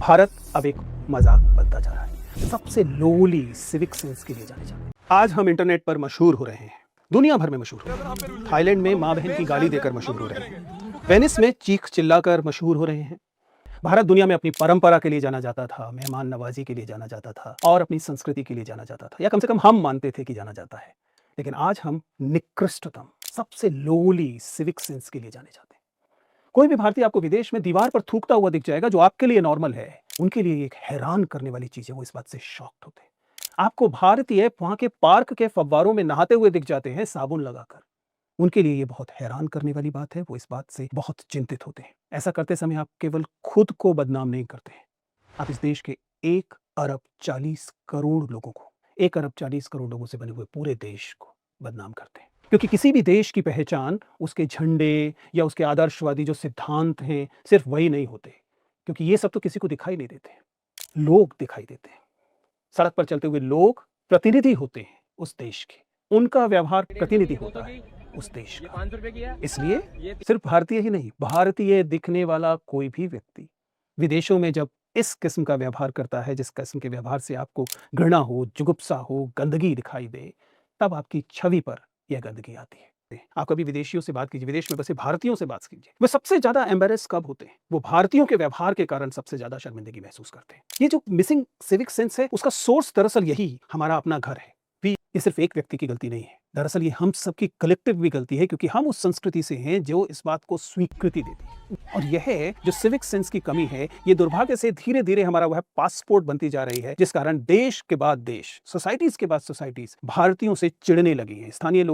भारत अब एक मजाक बनता जा रहा है। सबसे लोली सिविक सेंस के लिए जाने जाते हैं। आज हम इंटरनेट पर मशहूर हो रहे हैं, दुनिया भर में मशहूर हो रहे हैं। थाईलैंड में माँ बहन की गाली देकर मशहूर हो रहे हैं, वेनिस में चीख चिल्लाकर मशहूर हो रहे हैं। भारत दुनिया में अपनी परंपरा के लिए जाना जाता था, मेहमान नवाजी के लिए जाना जाता था और अपनी संस्कृति के लिए जाना जाता था, या कम से कम हम मानते थे कि जाना जाता है। लेकिन आज हम निकृष्टतम, सबसे लोली सिविक सेंस के लिए जाने जाते हैं। कोई भी भारतीय आपको विदेश में दीवार पर थूकता हुआ दिख जाएगा, जो आपके लिए नॉर्मल है, उनके लिए एक हैरान करने वाली चीज है। वो इस बात से शॉक्ड होते हैं। आपको भारतीय वहां के पार्क के फव्वारों में नहाते हुए दिख जाते हैं साबुन लगाकर, उनके लिए ये बहुत हैरान करने वाली बात है। वो इस बात से बहुत चिंतित होते हैं। ऐसा करते समय आप केवल खुद को बदनाम नहीं करते हैं, आप इस देश के 1 अरब 40 करोड़ लोगों को, 1 अरब 40 करोड़ लोगों से बने हुए पूरे देश को बदनाम करते हैं। क्योंकि किसी भी देश की पहचान उसके झंडे या उसके आदर्शवादी जो सिद्धांत हैं, सिर्फ वही नहीं होते। क्योंकि ये सब तो किसी को दिखाई नहीं देते, लोग दिखाई देते हैं। सड़क पर चलते हुए लोग प्रतिनिधि होते हैं उस देश के, उनका व्यवहार प्रतिनिधि होता है उस देश का। इसलिए सिर्फ भारतीय ही नहीं, भारतीय दिखने वाला कोई भी व्यक्ति विदेशों में जब इस किस्म का व्यवहार करता है, जिस किस्म के व्यवहार से आपको घृणा हो, जुगुप्सा हो, गंदगी दिखाई दे, तब आपकी छवि पर यह गंदगी आती है। आप कभी विदेशियों से बात कीजिए, विदेश में बसे भारतीयों से बात कीजिए, वे सबसे ज्यादा एम्बेरेस कब होते हैं? वो भारतीयों के व्यवहार के कारण सबसे ज्यादा शर्मिंदगी महसूस करते हैं। ये जो मिसिंग सिविक सेंस है, उसका सोर्स दरअसल यही हमारा अपना घर है। ये सिर्फ एक व्यक्ति की गलती नहीं है, दरअसल ये हम सबकी कलेक्टिव भी गलती है, क्योंकि हम उस संस्कृति से हैं जो इस बात को स्वीकृति देती है। और यह जो सिविक सेंस की कमी है, ये दुर्भाग्य से धीरे धीरे हमारा वह पासपोर्ट बनती जा रही है, जिस कारण देश के बाद देश, सोसाइटीज के बाद सोसाइटीज भारतीयों से चिढ़ने लगी हैं। स्थानीय लोग